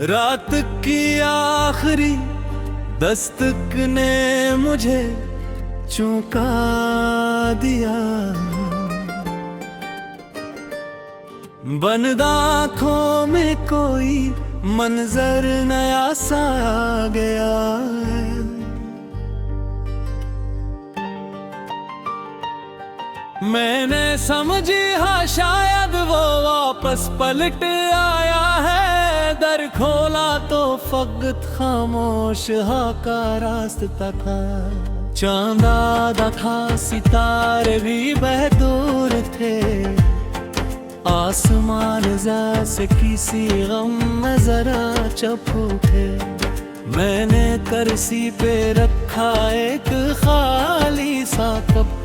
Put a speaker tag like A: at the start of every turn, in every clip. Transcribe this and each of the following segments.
A: रात की आखिरी दस्तक ने मुझे चौंका दिया। बंद आँखों में कोई मंजर नया सा आ गया है। मैंने समझी हाँ शायद वो वापस पलट आया है। दर खोला तो फकत खामोश हाँ का रास्ता था। चांद आधा था, सितारे भी बहदूर थे। आसमान जैसे किसी गम में जरा चप उठे। मैंने करसी पे रखा एक खाली सा कप।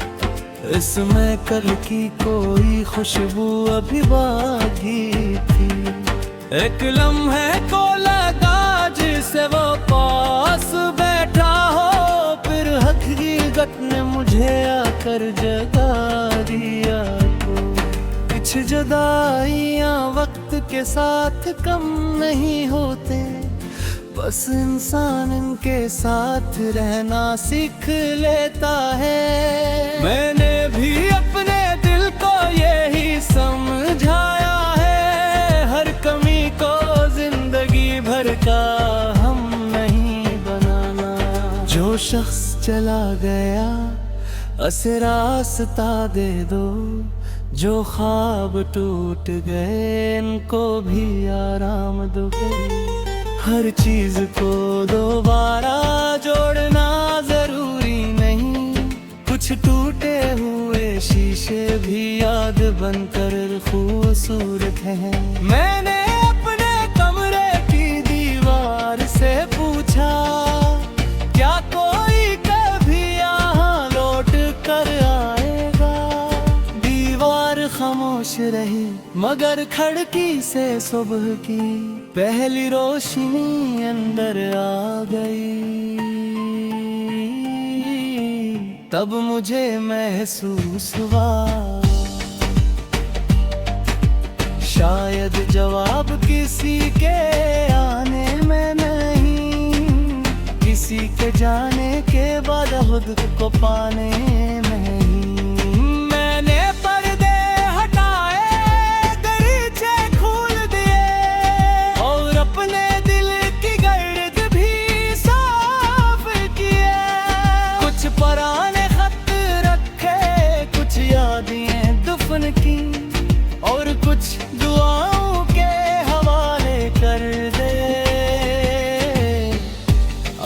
A: इसमें कल की कोई खुशबू अभी बाकी थी। एक लम्हे को लगा जिसे वो पास बैठा हो। फिर हकीकत ने मुझे आकर जगा दिया। कुछ जुदाइयां वक्त के साथ कम नहीं होते। बस इंसान इनके साथ रहना सीख लेता है। मैंने भी अपने दिल को यही समझाया है। हर कमी को जिंदगी भर का हम नहीं बनाना। जो शख्स चला गया उसे रास्ता दे दो। जो ख्वाब टूट गए इनको भी आराम दो। हर चीज को दोबारा जोड़ना जरूरी नहीं। कुछ टूटे हुए शीशे भी याद बनकर खूबसूरत हैं। मैंने अपने कमरे की दीवार से पूछा, क्या कोई कभी यहाँ लौट कर आएगा। दीवार खामोश रही मगर खिड़की से सुबह की पहली रोशनी अंदर आ गई। तब मुझे महसूस हुआ शायद जवाब किसी के आने में नहीं। किसी के जाने के बाद खुद को पाने में ही। मैंने पर्दे हटाए, दरीचे खोल दिए और अपने दिल की गर्द भी साफ किए। कुछ पुराने खत रखे, कुछ यादें दफन की और कुछ दुआओं के हवाले कर दे।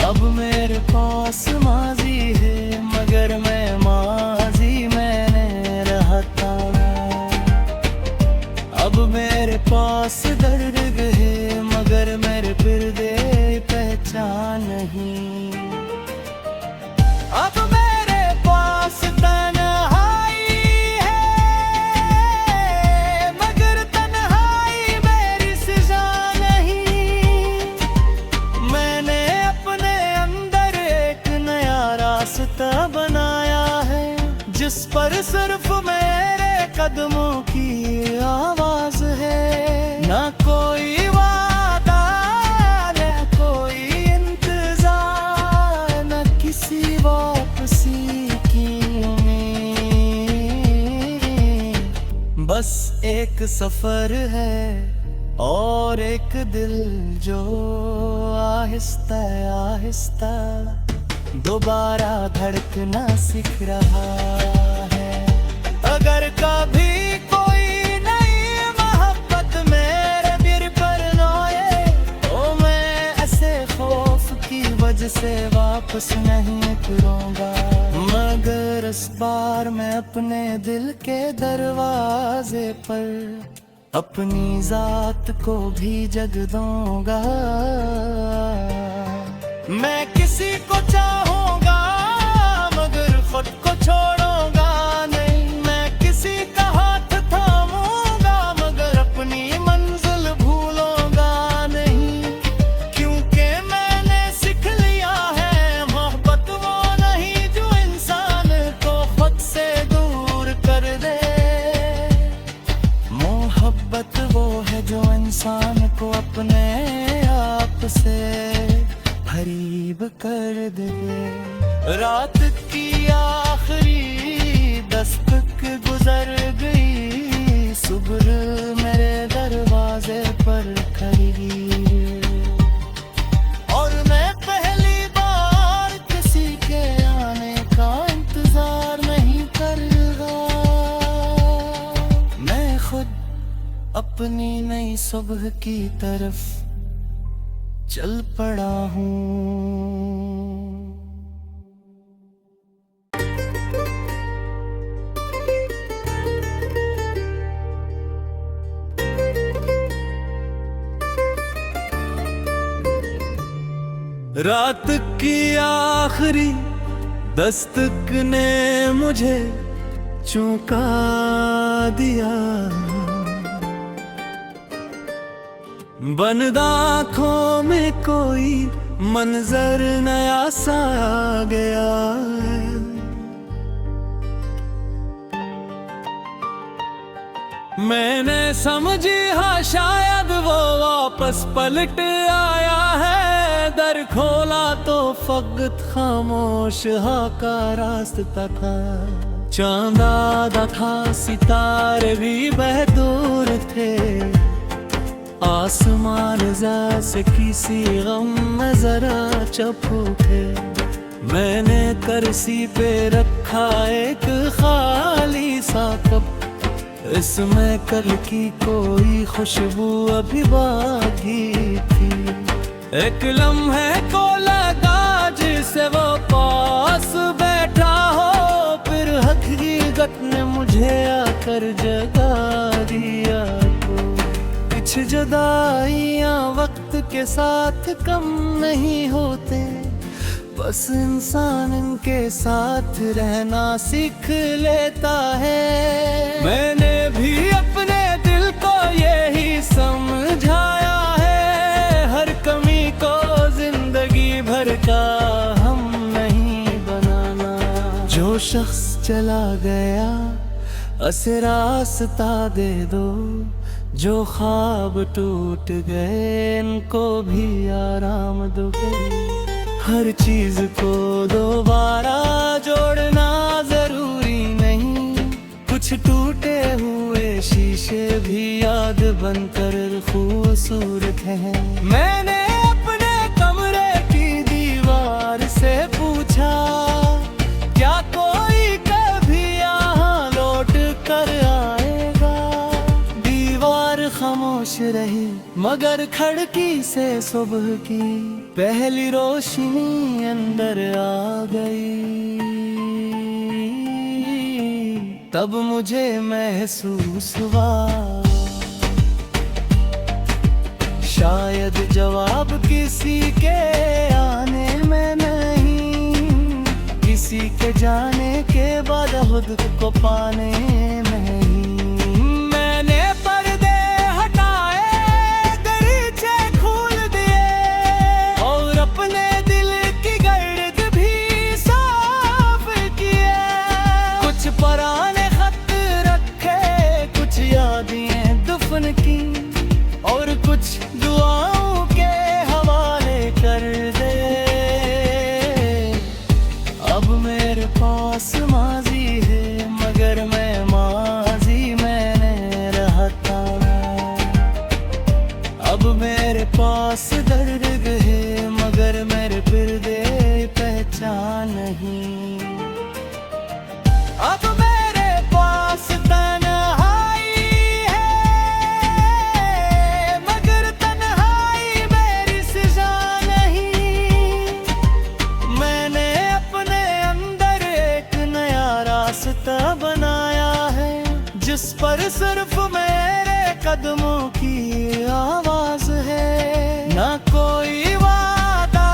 A: अब मेरे पास माजी है मगर मैं माजी में नहीं रहता। अब मेरे पास दर्द है मगर मेरे पर्दे पहचान नहीं। अब मेरे पास तन्हाई है मगर तन्हाई मेरी सजा नहीं। मैंने अपने अंदर एक नया रास्ता बनाया है जिस पर सिर्फ मेरे कदमों की आवाज है। ना कोई वादा, ना कोई इंतजार, ना किसी वापसी की उम्मीद। बस एक सफर है और एक दिल जो आहिस्ता आहिस्ता दोबारा धड़कना सीख रहा है। अगर कभी कोई नई मोहब्बत मेरे दिल पर नोए तो मैं ऐसे खौफ की वजह से वापस नहीं करूँगा। मगर इस बार मैं अपने दिल के दरवाजे पर अपनी जात को भी जग दूंगा। मैं किसी को चाहूंगा मगर खुद को छोड़ूंगा नहीं। मैं किसी का हाथ थामूंगा मगर अपनी मंजिल भूलूंगा नहीं। क्योंकि मैंने सीख लिया है मोहब्बत वो नहीं जो इंसान को खुद से दूर कर दे। मोहब्बत वो है जो इंसान को अपने कर दे। रात की आखिरी दस्तक गुजर गई, सुबह मेरे दरवाजे पर खड़ी, और मैं पहली बार किसी के आने का इंतजार नहीं कर रहा। मैं खुद अपनी नई सुबह की तरफ चल पड़ा हूँ। रात की आखिरी दस्तक ने मुझे चौंका दिया, बंद आँखों में कोई मंजर नया सा आ गया। मैंने समझी हाँ शायद वो वापस पलट आया है। दर खोला तो फकत खामोश हा का रास्ता था। चांद आधा था, सितारे भी बहदूर थे, आसमान जैसे किसी गम में जरा चप उठे। मैंने करसी पे रखा एक खाली सा कप, इसमें कल की कोई खुशबू अभी बाकी थी। एक लम्हे को लगा जिसे वो पास बैठा हो, फिर हकीकत ने मुझे आकर जगा दिया। कुछ जुदाइयाँ वक्त के साथ कम नहीं होते, बस इंसान इनके साथ रहना सीख लेता है। मैंने भी अपने दिल को यही समझाया है, हर कमी को जिंदगी भर का हम नहीं बनाना। जो शख्स चला गया उसे रास्ता दे दो, जो ख्वाब टूट गए इनको भी आराम दो। हर चीज को दोबारा जोड़ना जरूरी नहीं, कुछ टूटे हुए शीशे भी याद बनकर खूबसूरत हैं। मैंने अपने कमरे की दीवार से पूछा, क्या कोई कभी यहाँ लौट कर आएगा? दीवार खामोश रही मगर खिड़की से सुबह की पहली रोशनी अंदर आ गई। तब मुझे महसूस हुआ शायद जवाब किसी के आने में नहीं, किसी के जाने के बाद खुद को पाने में ही। मैंने पर्दे हटाए, दरीचे खोल दिए और अपने दिल की गर्द भी साफ किए। कुछ पुराने खत रखे, कुछ यादें दफन की और कुछ दुआओं के हवाले कर दे। अब मेरे पास माजी है मगर मैं माजी में नहीं रहता। अब मेरे पास दर्द है मगर मेरे पर्दे पहचान नहीं। अब मेरे पास तन्हाई है मगर तन्हाई मेरी सजा नहीं। मैंने अपने अंदर एक नया रास्ता बनाया है, जिस पर सिर्फ मेरे कदमों की आवाज है। ना कोई वादा,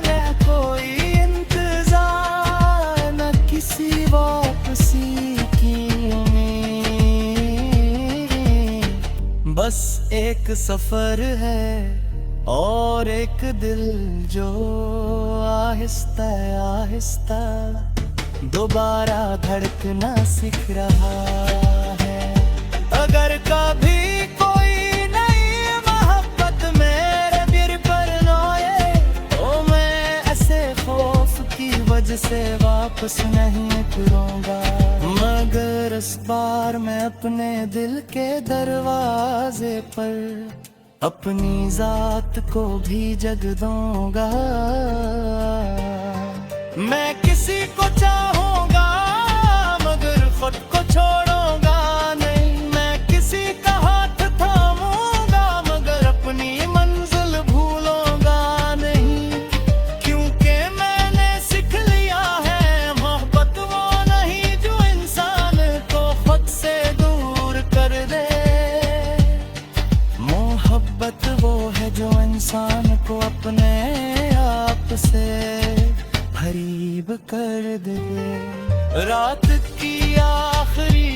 A: ना कोई इंतजार, न किसी वापसी की उम्मीद। बस एक सफर है और एक दिल जो आहिस्ता आहिस्ता दोबारा धड़कना सीख रहा है। अगर कभी कोई नई मोहब्बत मेरे दिल पर रोए तो मैं तुझसे वापस नहीं मुकरूंगा, मगर इस बार मैं अपने दिल के दरवाजे पर अपनी जात को भी जग दूंगा। मैं किसी को चाहूंगा मगर खुद को छोड़ूंगा नहीं, मैं किसी का हाथ थामूंगा मगर अपनी मंजिल भूलूंगा नहीं, क्योंकि मैंने सीख लिया है मोहब्बत वो नहीं जो इंसान को खुद से दूर कर दे, मोहब्बत वो है जो इंसान को अपने आप से करीब कर दे। रात की आखिरी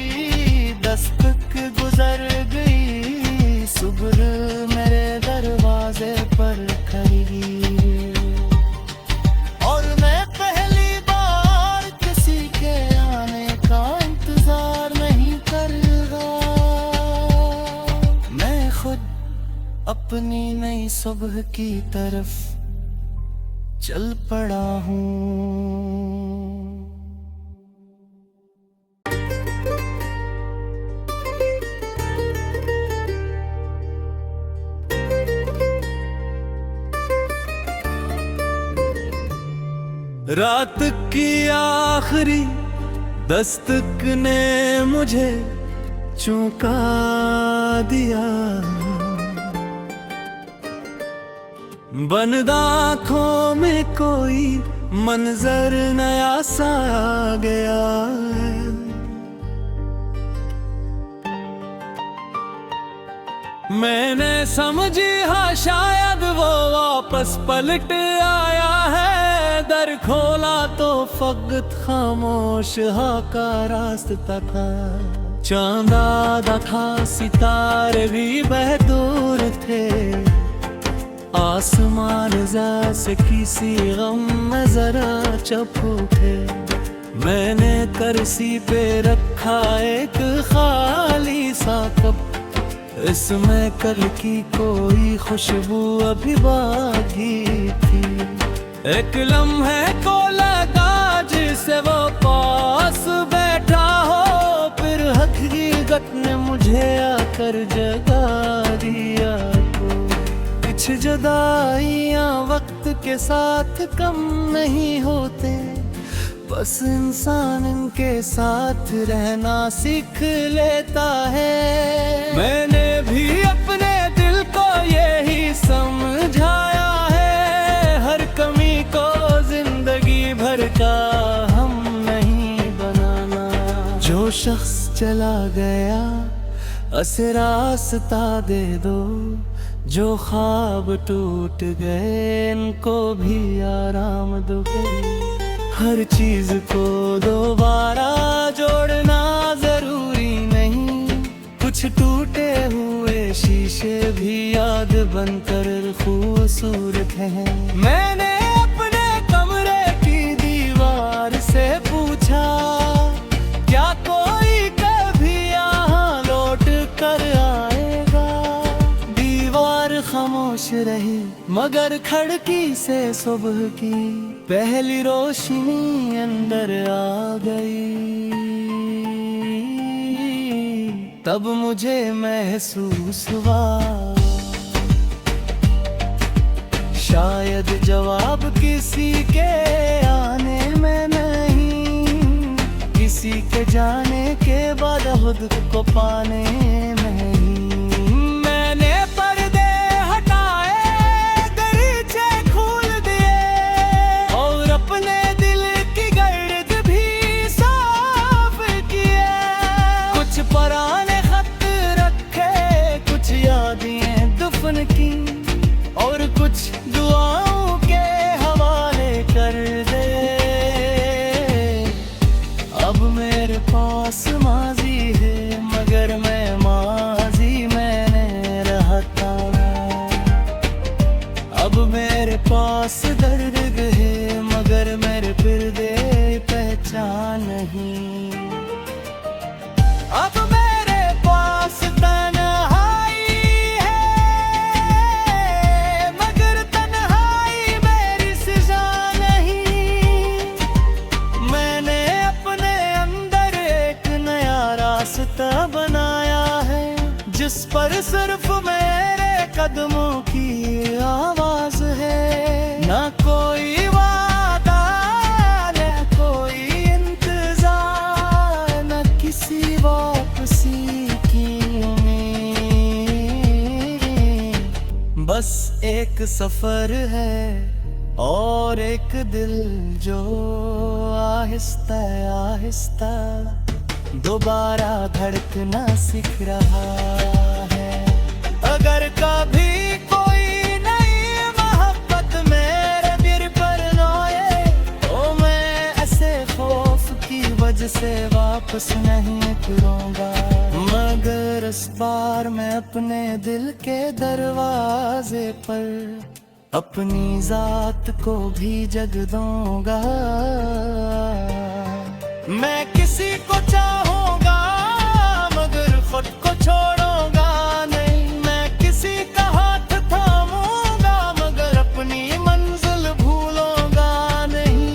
A: दस्तक गुजर गई, सुबह मेरे दरवाजे पर खड़ी, और मैं पहली बार किसी के आने का इंतजार नहीं कर रहा, मैं खुद अपनी नई सुबह की तरफ चल पड़ा हूँ। रात की आखिरी दस्तक ने मुझे चौंका दिया, बंद आँखों में कोई मंजर नया सा आ गया है, मैंने समझा शायद वो वापस पलट आया है, दर खोला तो फकत खामोश हा का रास्ता था, चांद आधा था सितारे भी बहदूर थे, आसमान जैसे किसी गम में जरा चप उठे, मैंने करसी पे रखा एक खाली सा कप, इसमें कल की कोई खुशबू अभी बाकी थी, एक लम्हे को लगा जिसे वो पास बैठा हो, फिर हकीकत ने मुझे आकर जगा दिया, कुछ जुदाइयाँ वक्त के साथ कम नहीं होते, बस इंसान इनके साथ रहना सीख लेता है, मैंने भी अपने दिल को यही समझाया है, हर कमी को जिंदगी भर का हम नहीं बनाना, जो शख्स चला गया उसे रास्ता दे दो, जो ख्वाब टूट गए इनको भी आराम दो, हर चीज को दोबारा जोड़ना जरूरी नहीं, कुछ टूटे हुए शीशे भी याद बनकर खूबसूरत हैं, मैंने अपने कमरे की दीवार से पूछा क्या कोई कभी यहाँ लौट कर आएगा, दीवार खामोश रही मगर खिड़की से सुबह की पहली रोशनी अंदर आ गई, तब मुझे महसूस हुआ शायद जवाब किसी के आने में नहीं, किसी के जाने के बाद खुद को पाने में ही, मैंने पर्दे हटाए दरीचे खोल दिए और अपने दिल की गर्द भी साफ किए, कुछ पुराने खत रखे, कुछ यादें दफन की और कुछ दुआओं के हवाले कर दे, अब मेरे पास माजी है मगर मैं कदमों की आवाज है। ना कोई वादा न कोई इंतजार, न किसी वापसी की उम्मीद। बस एक सफर है और एक दिल जो आहिस्ता आहिस्ता दोबारा धड़कना सीख रहा है। अगर कभी कोई नई मोहब्बत मेरे दिल पर नोए, तो मैं ऐसे खौफ की वजह से वापस नहीं फिरूंगा। मगर इस बार मैं अपने दिल के दरवाजे पर अपनी जात को भी जग दूंगा। मैं किसी को चाहूंगा मगर खुद को छोड़ूंगा नहीं। मैं किसी का हाथ थामूंगा मगर अपनी मंजिल भूलूंगा नहीं।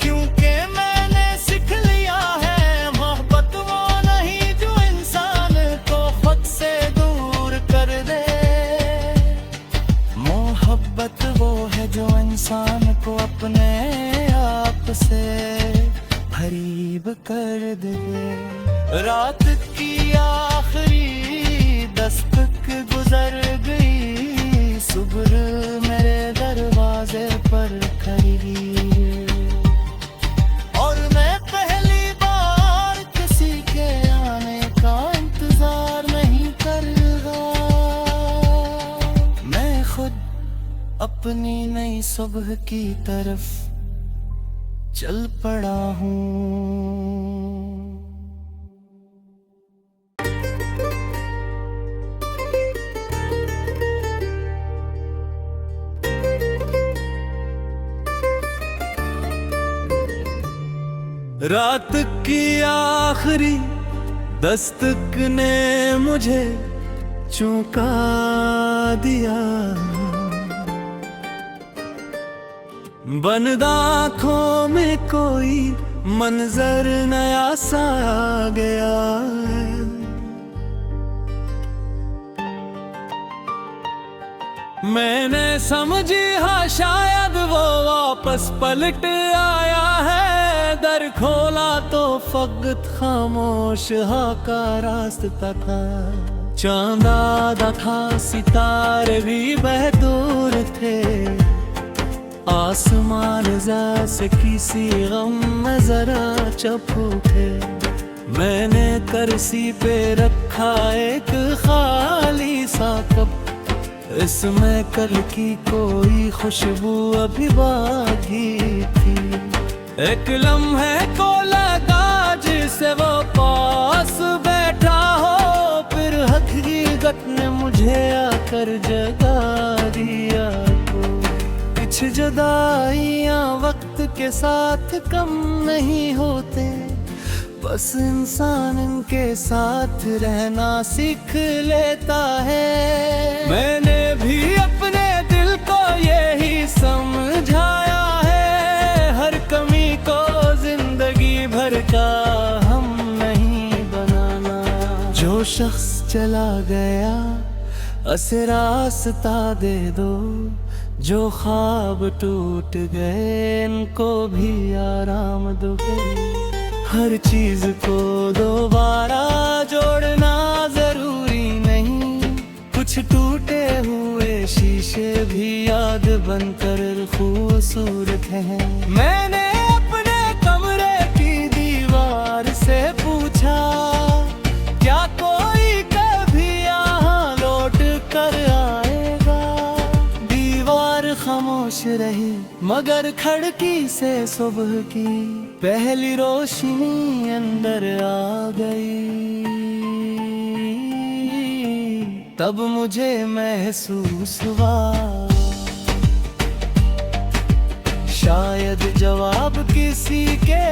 A: क्योंकि मैंने सीख लिया है मोहब्बत वो नहीं जो इंसान को खुद से दूर कर दे। मोहब्बत वो है जो इंसान को अपने आप से करीब कर दे। रात की आखिरी दस्तक गुजर गई, सुबह मेरे दरवाजे पर खड़ी, और मैं पहली बार किसी के आने का इंतजार नहीं कर रहा। मैं खुद अपनी नई सुबह की तरफ चल पड़ा हूँ। रात की आखिरी दस्तक ने मुझे चौंका दिया। बंद आँखों में कोई मंजर नया सा आ गया है। मैंने समझी हाँ शायद वो वापस पलट आया है। दर खोला तो फकत खामोश हा का रास्ता था। चांद आधा था, सितारे भी बहदूर थे। आसमान जैसे किसी गम में जरा चप उठे। मैंने करसी पे रखा एक खाली सा कप, इसमें कल की कोई खुशबू अभी बाकी थी। एक लम्हे को लगा जिसे वो पास बैठा हो, फिर हकीकत ने मुझे आकर जगा दिया। कुछ जुदाइयां वक्त के साथ कम नहीं होते, बस इंसान इनके साथ रहना सीख लेता है। मैंने भी अपने दिल को यही समझाया है, हर कमी को जिंदगी भर का हम नहीं बनाना। जो शख्स चला गया उसे रास्ता दे दो, जो ख्वाब टूट गए इनको भी आराम दो। हर चीज को दोबारा जोड़ना जरूरी नहीं, कुछ टूटे हुए शीशे भी याद बनकर खूबसूरत हैं। मैंने अपने कमरे की दीवार से पूछा, क्या कोई कभी यहाँ लौट कर आएगा? दीवार खामोश रही मगर खिड़की से सुबह की पहली रोशनी अंदर आ गई। तब मुझे महसूस हुआ शायद जवाब किसी के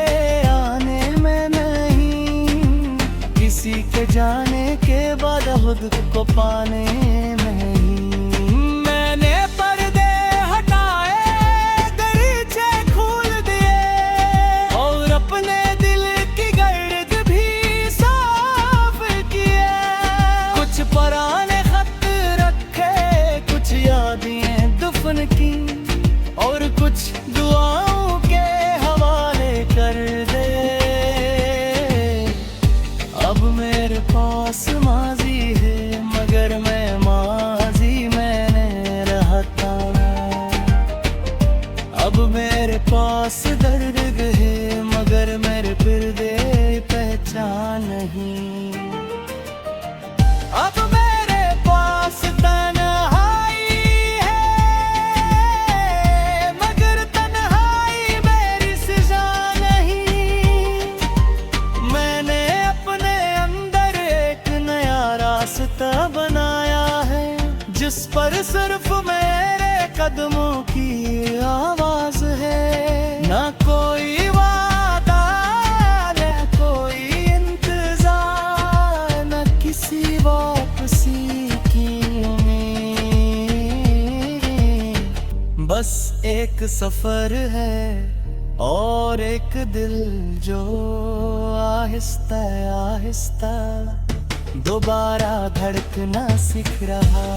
A: आने में नहीं, किसी के जाने के बाद खुद को पाने में ही। मैंने पर्दे हटाए, दरीचे खोल दिए और अपने दिल की गर्द भी साफ किए। कुछ पुराने खत रखे दर्द है मगर मेरे फिर दे पहचान नहीं। अब मेरे पास तन्हाई है मगर तन्हाई मेरी सजा नहीं। मैंने अपने अंदर एक नया रास्ता बनाया है जिस पर सिर्फ मेरे कदमों की आवाज है। ना कोई वादा न कोई इंतजार न किसी वापसी की उम्मीद। बस एक सफर है और एक दिल जो आहिस्ता आहिस्ता दोबारा धड़कना सीख रहा।